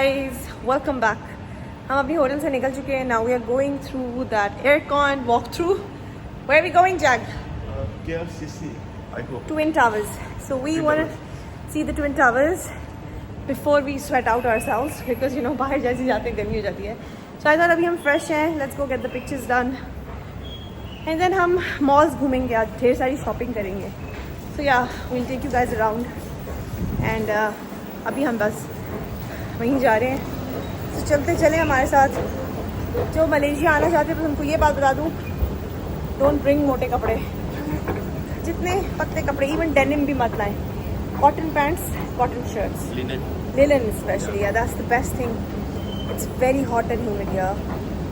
guys, welcome back. हम अभी hotel से निकल चुके हैं. Now we are going through that aircon walkthrough. Where are we going, Jag? KLCC, I hope. Twin Towers. So we want to see the Twin Towers before we sweat out ourselves because you know बाहर जैसे जाते हैं गर्मी हो जाती है. So I thought अभी हम fresh हैं. Let's go get the pictures done. And then हम malls घूमेंगे आज. ढेर सारी shopping करेंगे. So yeah, we'll take you guys around. And अभी हम बस वहीं जा रहे हैं. तो चलते चले हमारे साथ. जो मलेशिया आना चाहते हैं, बस उनको ये बात बता दूँ, डोंट ब्रिंग मोटे कपड़े. जितने पतले कपड़े, इवन डेनिम भी मत लाएं. Cotton pants, cotton shirts, linen specially. Yeah, that's the best thing. It's very hot and humid here,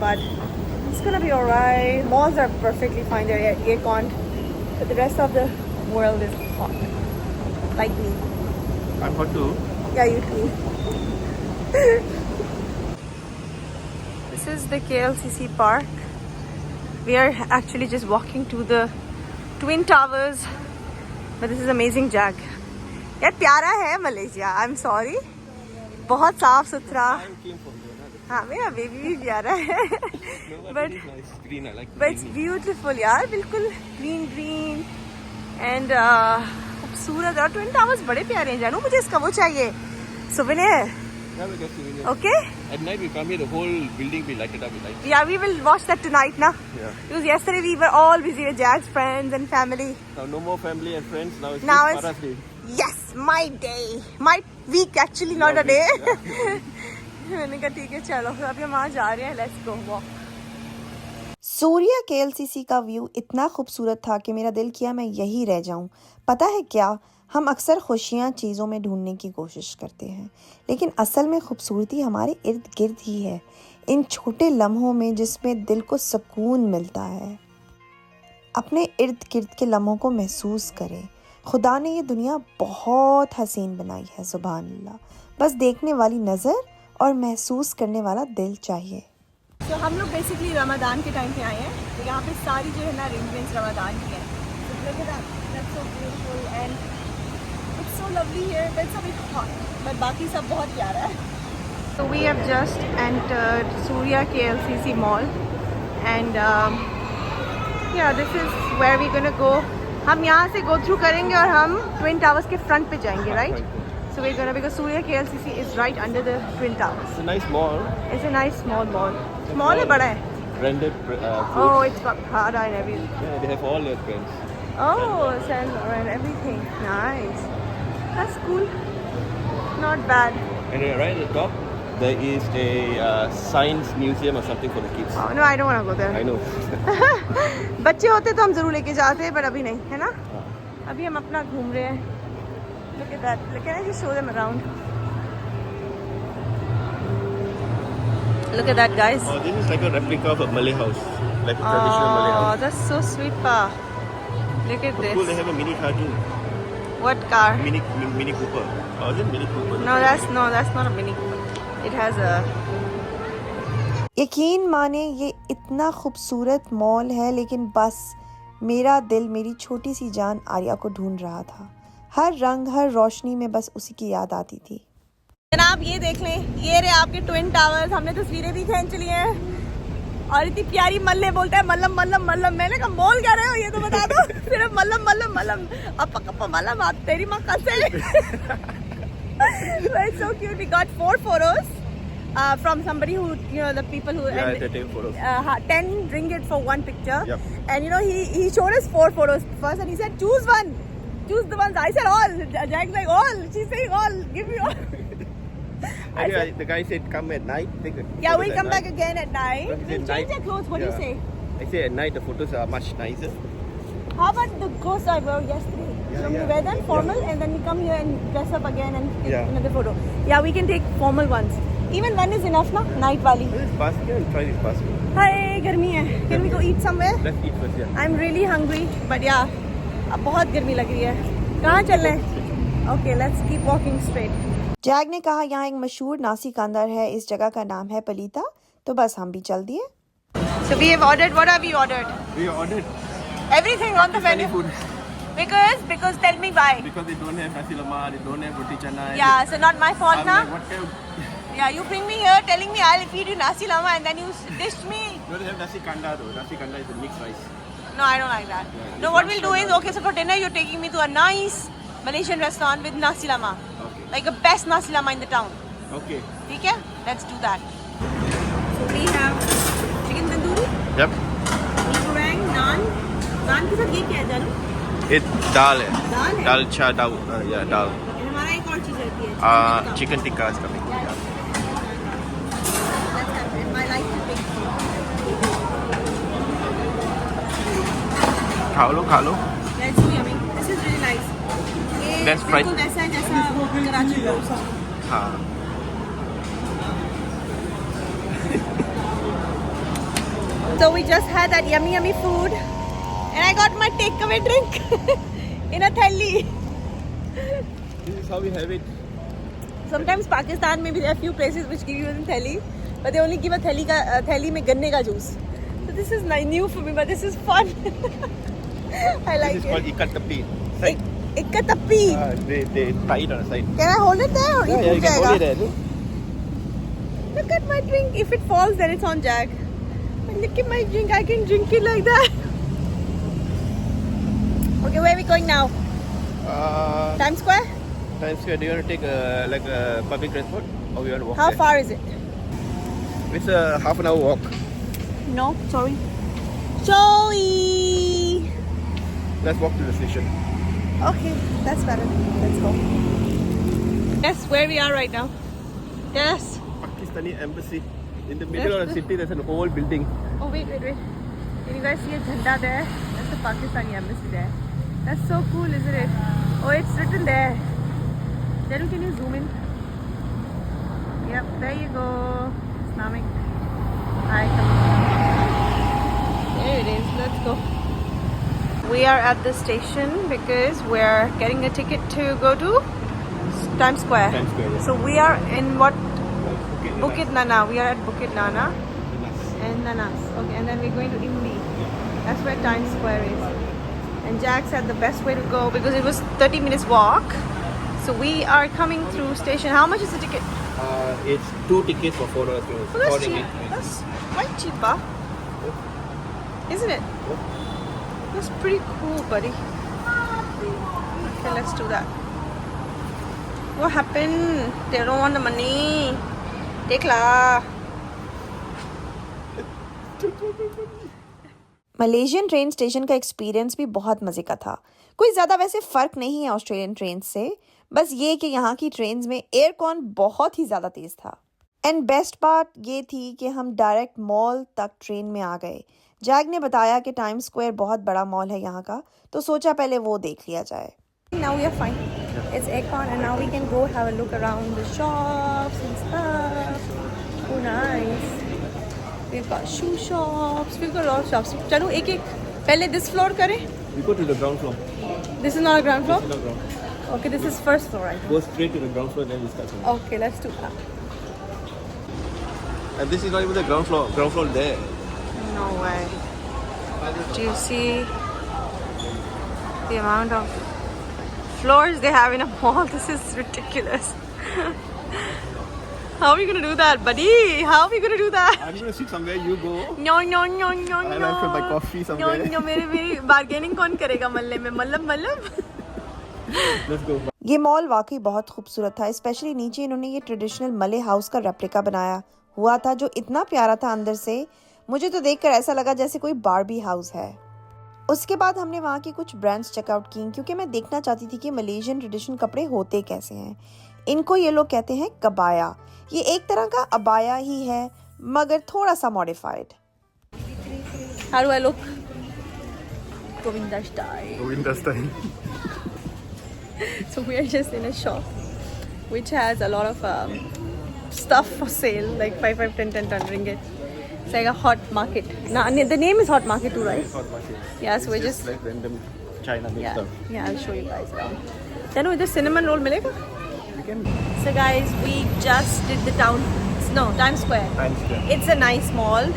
but it's gonna be alright. Malls are perfectly fine. They're air-conned, but the rest of the world is hot, like me. I'm hot too. Yeah, you too. This is the KLCC park. We are actually just walking to the Twin Towers. But this is amazing, Jag. यार प्यारा है Malaysia. I'm sorry. बहुत साफ सुथरा. हाँ, मेरा baby भी प्यारा है. But it's beautiful यार. बिल्कुल green and खूबसूरत. और Twin Towers बड़े प्यारे हैं. जानू मुझे इसका वो चाहिए. Souvenir. Yeah, we got souvenir. Okay. At night we come here, the whole building be lighted up with lights. Yeah, we will watch that tonight, na? Yeah. Because yesterday we were all busy with Jag's friends and family. Now no more family and friends. Now it's Now just it's- Farah's day. Yes, my day. My week actually, not a day. मैंने कहा ठीक है चलो. तो अभी हम वहाँ जा रहे हैं. Let's go walk. Surya KLCC का व्यू इतना खूबसूरत था कि मेरा दिल किया मैं यहीं रह जाऊं. पता है क्या, हम अक्सर खुशियाँ चीज़ों में ढूंढने की कोशिश करते हैं, लेकिन असल में खूबसूरती हमारे इर्द गिर्द ही है. इन छोटे लम्हों में जिसमें दिल को सुकून मिलता है. अपने इर्द गिर्द के लम्हों को महसूस करें. खुदा ने ये दुनिया बहुत हसीन बनाई है. सुभान अल्लाह. बस देखने वाली नज़र और महसूस करने वाला दिल चाहिए. तो हम लोग बेसिकली रमज़ान के टाइम पे आए हैं. तो यहाँ पे सारी जो है ना अरेंजमेंट्स रमज़ान की हैं. So lovely here, but it's a bit hot. But बाकी सब बहुत प्यारा है. So we have just entered Surya KLCC Mall, and yeah, this is where we're gonna go. हम यहाँ से go through करेंगे और हम Twin Towers के front पे जाएंगे, right? So we're gonna, because Surya KLCC is right under the Twin Towers. It's a nice mall. It's a nice small mall. Small है बड़ा है. Branded foods. Oh, it's got Prada and everything. Yeah, they have all their brands. Oh, Saint Laurent, everything. Nice. That's cool. Not bad. And then right at the top, there is a science museum or something for the kids. Oh, no, I don't want to go there. I know. बच्चे होते तो हम जरूर लेके जाते हैं, पर अभी नहीं, है ना? अभी हम अपना घूम रहे हैं. Look at that. Can I just show them around? Look at that, guys. Oh, this is like a replica of a Malay house, like a traditional Malay Oh, house. that's so sweet, pa. Look at Oh, cool. They this. have a mini car too. What car? Mini Cooper. Oh, is it Mini Cooper? No, that's not a Mini Cooper. It has a. यकीन माने ये इतना खूबसूरत mall है, लेकिन बस मेरा दिल मेरी छोटी सी जान आर्या को ढूंढ रहा था. हर रंग, हर रोशनी में बस उसी की याद आती थी. जनाब ये देख लें, ये रहे आपके ट्विन टावर्स. हमने तस्वीरें भी खींच ली हैं और इतनी प्यारी मल्ले बोलता है मल्लम मल्लम मल्लम. मैंने कहा मोल क्या रहे हो ये तो बता दो. सिर्फ मल्लम मल्लम मल्लम. अपा कप्पा मल्लम. आप तेरी माँ कैसे. It's so cute. We got 4 photos from somebody who, you know, the people who. Yeah, and, they take photos. 10 ringgit for one picture. Yep. And you know he showed us 4 photos first and he said choose one. Choose the ones. I said all. Jack's like all. She's saying all. Give me all. Anyway, the guy said come at night. Take the Yeah, photos we'll at come back night. again at night. But he We'll said change night. our clothes. What do you say? I say at night the photos are much nicer. How about the clothes I wore yesterday? Yeah, We yeah. wear them formal and then we come here and dress up again and take Yeah. another photo. Yeah, we can take formal ones. Even one is enough, na? Night wali. This basket and try this basket. Hi, गर्मी है. Can we go eat somewhere? Let's eat first, yeah. I'm really hungry, but yeah, अब बहुत गर्मी लग रही है. कहाँ चल रहे हैं? Okay, let's keep walking straight. Zag ने कहा यहाँ एक मशहूर नासी कांदर है. इस जगह का नाम है पलीता. तो बस हम भी चल दिए. So we have ordered. What have we ordered? We ordered Everything on the menu. food Because tell me why. because they don't have nasi lemak, they don't have roti canai. Yeah, so not my fault I'm now. like, Yeah, you bring me here telling me I'll feed you nasi lama and then you dish me. No, they have nasi kanda though. Nasi kanda is a mixed rice. No, I don't like that. Yeah, No, what we'll do is, okay, so for dinner you're taking me to a nice Malaysian restaurant with nasi lama. Okay. Like the best nasi lama in the town. Okay. Okay? Let's do that. So we have chicken tandoori, Yep. meat goreng, naan. Naan के साथ ये क्या है जानू? It's dal. दाल है? Dal cha dal. Yeah, dal. And हमारा एक और चीज़ रहती है Chicken tikka is coming. Yeah. Let's have it. I like to big food. खा लो. That's so yummy. This is really nice. ये That's fried. बिल्कुल वैसा है जैसा कराची में होता है. हाँ. So we just had that yummy food and I got my takeaway drink in a thali. This is how we have it. Sometimes Pakistan maybe there are few places which give you in thali, but they only give a thali में गन्ने का juice. So this is new for me, but this is fun. I like This is called it. ikat tepi. Ikka tappi. They tie it on the side. Can I hold it there or Yeah, it you can hold it जाएगा? there. Look. Look at my drink. If it falls, then it's on Jack. But look at my drink. I can drink it like that. Okay, where are we going now? Times Square? Times Square. Do you want to take like a public transport, or we want to walk? How there? far is it? It's a half an hour walk. No, sorry. Joey! Let's walk to the station. Okay, that's better. Let's go. Yes, where we are right now. Yes. Pakistani embassy. In the middle of the city, there's an whole building. Oh, wait. Can you guys see a jhanda there? That's the Pakistani embassy there. That's so cool, isn't it? Oh, it's written there. Janu, can you zoom in? Yep, there you go. Islamic icon. There it is. Let's go. We are at the station because we're getting a ticket to go to Times Square. Times Square, yeah. So we are in what? Okay, Bukit Nana. We are at Bukit Nana and Nanas. Okay, and then we're going to Imli. That's where Times Square is. And Jack said the best way to go because it was 30 minutes walk. So we are coming through station. How much is the ticket? It's 2 tickets for $4. Oh, that's cheap. That's quite cheap, huh? Isn't it? That's pretty cool, buddy. Okay, let's do that. What happened? They don't want the money. Take la. Malaysian train station का experience भी बहुत मज़े का था. कोई ज़्यादा वैसे फ़र्क नहीं है ऑस्ट्रेलियन ट्रेन से, बस ये कि यहाँ की ट्रेन्स में एयरकॉन बहुत ही ज़्यादा तेज़ था. एंड बेस्ट पार्ट ये थी कि हम डायरेक्ट मॉल तक ट्रेन में आ गए. जैक ने बताया कि टाइम स्क्वायर बहुत बड़ा मॉल है यहाँ का, तो सोचा पहले वो देख लिया जाए. Now we are fine. It's aircon and now we can go have a look around the shops and stuff. Oh, nice. We've got shoe shops. We've got a lot of shops. चलो एक पहले this floor करें. We go to the ground floor. This is not a ground floor? This is not ground. Okay, this is first floor, right? Go straight to the ground floor, then we start. Okay, let's do that. And this is not even the ground floor. Ground floor there. No way. Do you see the amount of floors they have in a mall? This is ridiculous. How are we gonna do that, buddy? How are we gonna do that? I'm going to sit somewhere, you go. No. I'll have to buy coffee somewhere. No, मेरी bargaining कौन करेगा मल्ले में? मल्लम. Let's go. ये mall वाकई बहुत खूबसूरत था. Specially नीचे इन्होंने ये ट्रेडिशनल मले हाउस का रेप्लिका बनाया हुआ था जो इतना प्यारा था अंदर से. मुझे तो देखकर ऐसा लगा जैसे कोई बारबी हाउस है. उसके बाद हमने वहाँ की कुछ ब्रांड्स चेकआउट की क्योंकि मैं देखना चाहती थी कि मलेशियन ट्रेडिशनल कपड़े होते कैसे हैं. इनको ये लोग कहते हैं कबाया. ये एक तरह का अबाया ही है मगर थोड़ा सा modified. How do I look? Govinda style. Govinda style. So we are just in a shop which has a lot of stuff for sale, like 5, 10 ringgit. It's like a hot market. Now, the name is Hot Market too, right? Hot market. Yeah, so we're It's just... like random China made stuff. Yeah, I'll show you guys around. Then with the cinnamon roll milega? We can. So guys, we just did the Times Square. Times Square. It's a nice mall.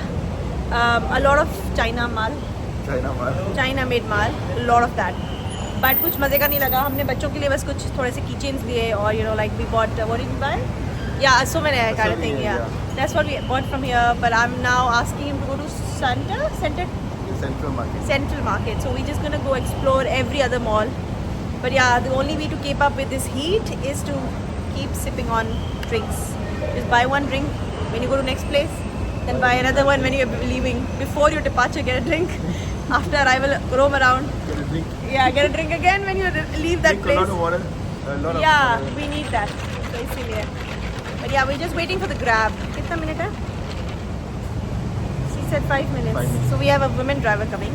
A lot of China mall. China made mall. A lot of that. But कुछ मजे का नहीं लगा. हमने बच्चों के लिए बस कुछ थोड़े से keychains लिए और like we bought what did we buy? Yeah, so many kind That's of thing. what we- Yeah. yeah. That's what we bought from here. But I'm now asking him to go to Center Central Market. Central Market. So we're just gonna go explore every other mall. But yeah, the only way to keep up with this heat is to keep sipping on drinks. Just buy one drink when you go to next place, then buy another one when you're leaving. Before your departure, get a drink. After arrival, roam around. Get a drink. Yeah, get a drink again when you leave that Drink a place. lot of water. A lot of Yeah, water. we need that. So इसीलिए. But yeah, we're just waiting for the grab. कितना minute है? She said 5 minutes. 5 minutes. So we have a women driver coming.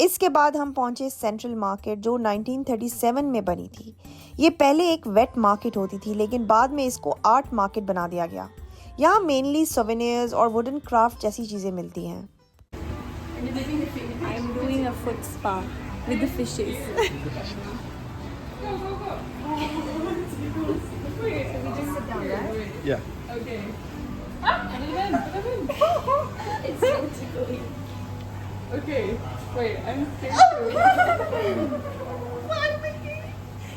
इसके बाद हम पहुंचे central market जो 1937 में बनी थी। ये पहले एक वेट मार्केट होती थी लेकिन बाद में इसको आर्ट मार्केट बना दिया गया। यहाँ मेनली सोवेनियर्स और वुडन क्राफ्ट जैसी चीज़ें मिलती हैं। I'm doing a foot spa with the fishes. Yeah. Okay, wait, I'm scared.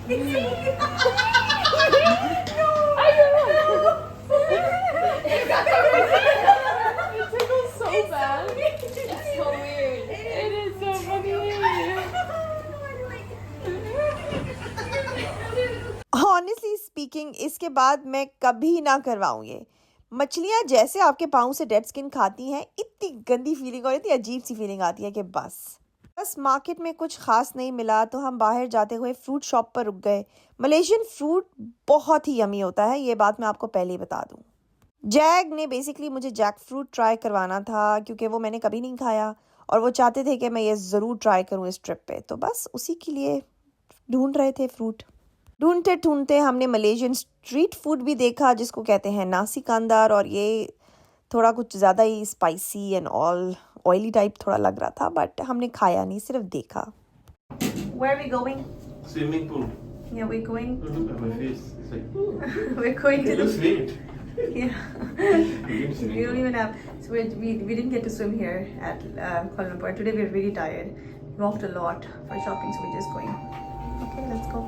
It tickles so bad. It's so weird. It is so funny. Honestly speaking, इसके बाद मैं कभी ना करवाऊँ ये। मछलियाँ जैसे आपके पाँव से डेड स्किन खाती हैं, इतनी गंदी फीलिंग और इतनी अजीब सी फीलिंग आती है कि बस मार्केट में कुछ खास नहीं मिला तो हम बाहर जाते हुए फ्रूट शॉप पर रुक गए। मलेशियन फ्रूट बहुत ही यमी होता है, ये बात मैं आपको पहले ही बता दूं। जैग ने बेसिकली मुझे जैक फ्रूट ट्राई करवाना था क्योंकि वो मैंने कभी नहीं खाया और वो चाहते थे कि मैं ये ज़रूर ट्राई करूं इस ट्रिप पे, तो बस उसी के लिए ढूंढ रहे थे फ्रूट। ढूंढते ढूंढते हमने मलेशियन स्ट्रीट फूड भी देखा जिसको कहते हैं नासी कांदार, और ये थोड़ा कुछ ज़्यादा ही spicy and all oily type थोड़ा लग रहा था, बट हमने खाया नहीं, सिर्फ देखा। Where are we going? Swimming pool. Yeah, we're going. My face is like. We're going to It looks the. neat. Yeah. We don't even have. So we didn't get to swim here at Kuala Lumpur. Today we're really tired. We walked a lot for shopping, so we're just going. Okay, let's go.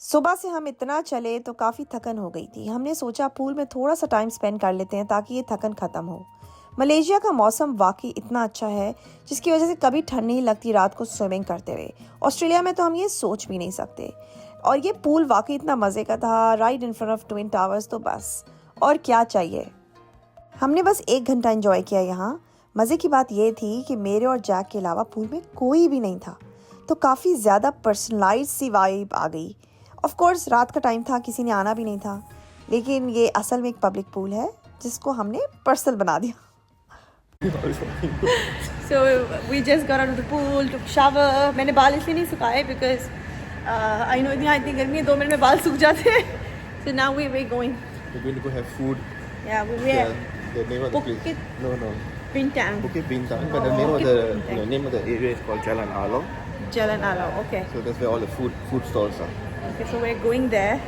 सुबह से हम इतना चले तो काफ़ी थकन हो गई थी। हमने सोचा पूल में थोड़ा सा टाइम स्पेंड कर लेते हैं ताकि ये थकन ख़त्म हो। मलेशिया का मौसम वाकई इतना अच्छा है जिसकी वजह से कभी ठंड नहीं लगती रात को स्विमिंग करते हुए। ऑस्ट्रेलिया में तो हम ये सोच भी नहीं सकते। और ये पूल वाकई इतना मज़े का था, right in front of twin towers, तो बस और क्या चाहिए। हमने बस 1 घंटा एंजॉय किया यहाँ। मज़े की बात ये थी कि मेरे और जैक के अलावा पूल में कोई भी नहीं था, तो काफ़ी ज़्यादा पर्सनलाइज सी वाइब आ गई। ऑफ कोर्स रात का टाइम था, किसी ने आना भी नहीं था, लेकिन ये असल में एक पब्लिक पूल है जिसको हमने पर्सनल बना दिया। So we just got out of the pool, took shower. मैंने बाल इसलिए नहीं सुखाए because I know यहाँ इतनी गर्मी है, 2 मिनट में बाल सूख जाते हैं। So now we're going. We're going to go have food. Yeah, we're The name of the place. Bukit No. Bintang, Bukit Bintang. But the Oh, name of Bukit the Bintang. name of the area is called Jalan Along. Jalan Alau. Okay. So that's where all the food stalls are. Okay, so we're going there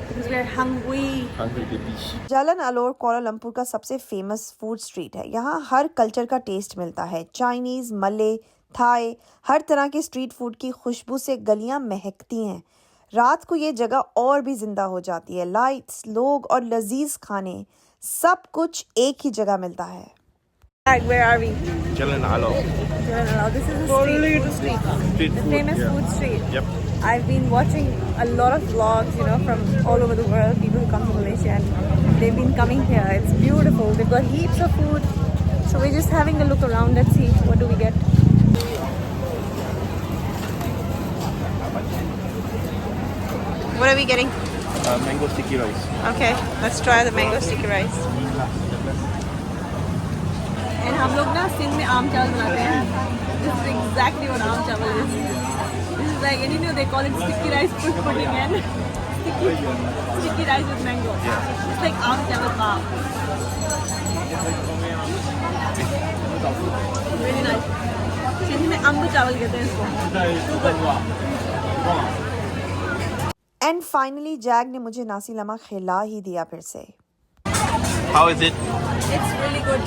because we're hungry. Hungry babies. Jalan allure Kuala Lumpur का सबसे famous food street है। यहाँ हर culture का test मिलता है, Chinese, मले, Thai, हर तरह के स्ट्रीट फूड की खुशबू से गलियाँ महकती हैं। रात को ये जगह और भी जिंदा हो जाती है। लाइट्स, लोग और लजीज खाने, सब कुछ एक ही जगह मिलता है। Where are we? Jalan Along. Jalan Alau. This is the street. Street The food. famous yeah. food street. Yep. I've been watching a lot of vlogs, from all over the world, people who come to Malaysia, and they've been coming here. It's beautiful. They've got heaps of food. So we're just having a look around. Let's see, what do we get? What are we getting? Mango sticky rice. Okay, let's try the mango sticky rice. And हम लोग ना सिंध में आम चावल बनाते हैं. This is exactly what आम चावल is. This is like, and they call it sticky rice pudding and sticky rice with mango. It's like aam chawal pap. Really nice. Sindh में अम्ब चावल कहते हैं इसको. एंड फाइनली जैग ने मुझे नासी लमा खिला ही दिया फिर से। How is it? It's really good.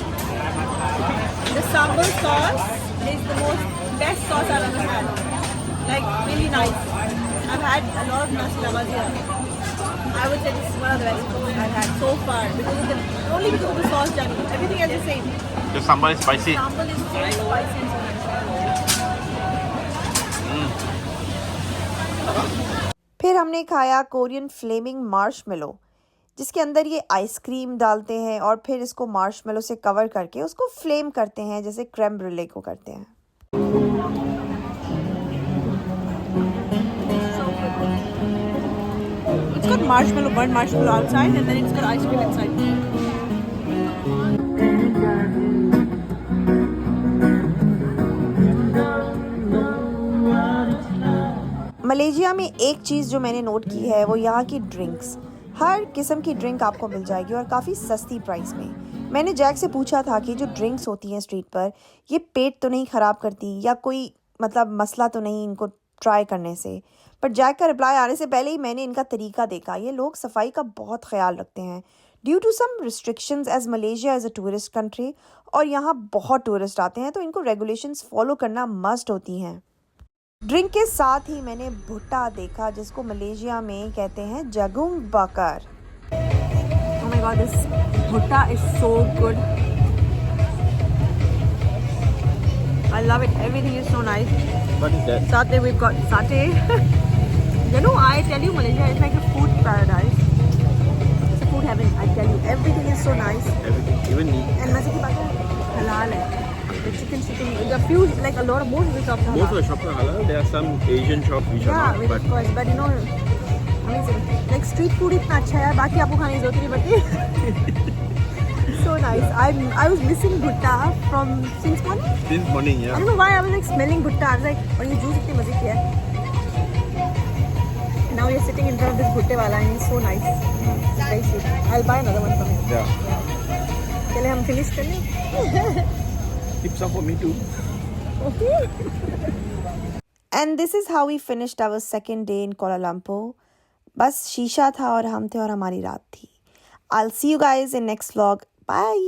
The sambal sauce is the best sauce I've ever had. Like really nice. I've had a lot of nasi lemak here. I would say this is one of the best food I've had so far because of the only because of the sauce, Johnny. Everything else is the same. The sambal is spicy. Sambal is so spicy and so nice. फिर हमने खाया Korean Fleming marshmallow, जिसके अंदर ये ice cream डालते हैं और फिर इसको मार्शमेलो से कवर करके उसको फ्लेम करते हैं जैसे क्रेम ब्रूले को करते हैं। It's got marshmallow, burnt marshmallow outside, and then it's got ice cream inside. Malaysia में एक चीज़ जो मैंने नोट की है वो यहाँ की ड्रिंक्स। हर किस्म की ड्रिंक आपको मिल जाएगी और काफ़ी सस्ती प्राइस में। मैंने जैक से पूछा था कि जो ड्रिंक्स होती हैं स्ट्रीट पर, ये पेट तो नहीं ख़राब करती या कोई मतलब मसला तो नहीं इनको ट्राई करने से। पर जैक का रिप्लाई आने से पहले ही मैंने इनका तरीका देखा। ये लोग सफाई का बहुत ख्याल रखते हैं due to some restrictions as Malaysia as a tourist country, और यहाँ बहुत टूरिस्ट आते हैं तो इनको रेगुलेशंस फॉलो करना मस्ट होती हैं। ड्रिंक के साथ ही मैंने भुट्टा देखा जिसको मलेशिया में कहते हैं जगुंग बकर। Oh my god, this bhutta is so good. I love it. Everything is so nice. What is that? Satay, we've got satay. You know, I tell you, Malaysia is like a food paradise. It's a food heaven. I tell you, everything is so nice. Everything, even meat. And masa ki baat hai, halal hai. The chicken, the few, like a lot of most of the shops are Most of halal. the shops are halal. There are some Asian shops which are Yeah, not. which But of course, but you know, amazing. Like street food इतना अच्छा है, बाकी आपको खाने की जरूरत नहीं पड़ती. So nice. I was missing bhutta from since morning. since morning, I yeah. don't know why I was like smelling bhutta. I was like, और ये जूस इतने मजे की है. Now we're sitting in front of this bhutte wala and it's so nice. It's very sweet. I'll buy another one from him. Yeah. चले हम finish कर लें. Keep some for me too. And this is how we finished our second day in Kuala Lumpur. बस शीशा था और हम थे और हमारी रात थी। I will see you guys in next vlog. Bye.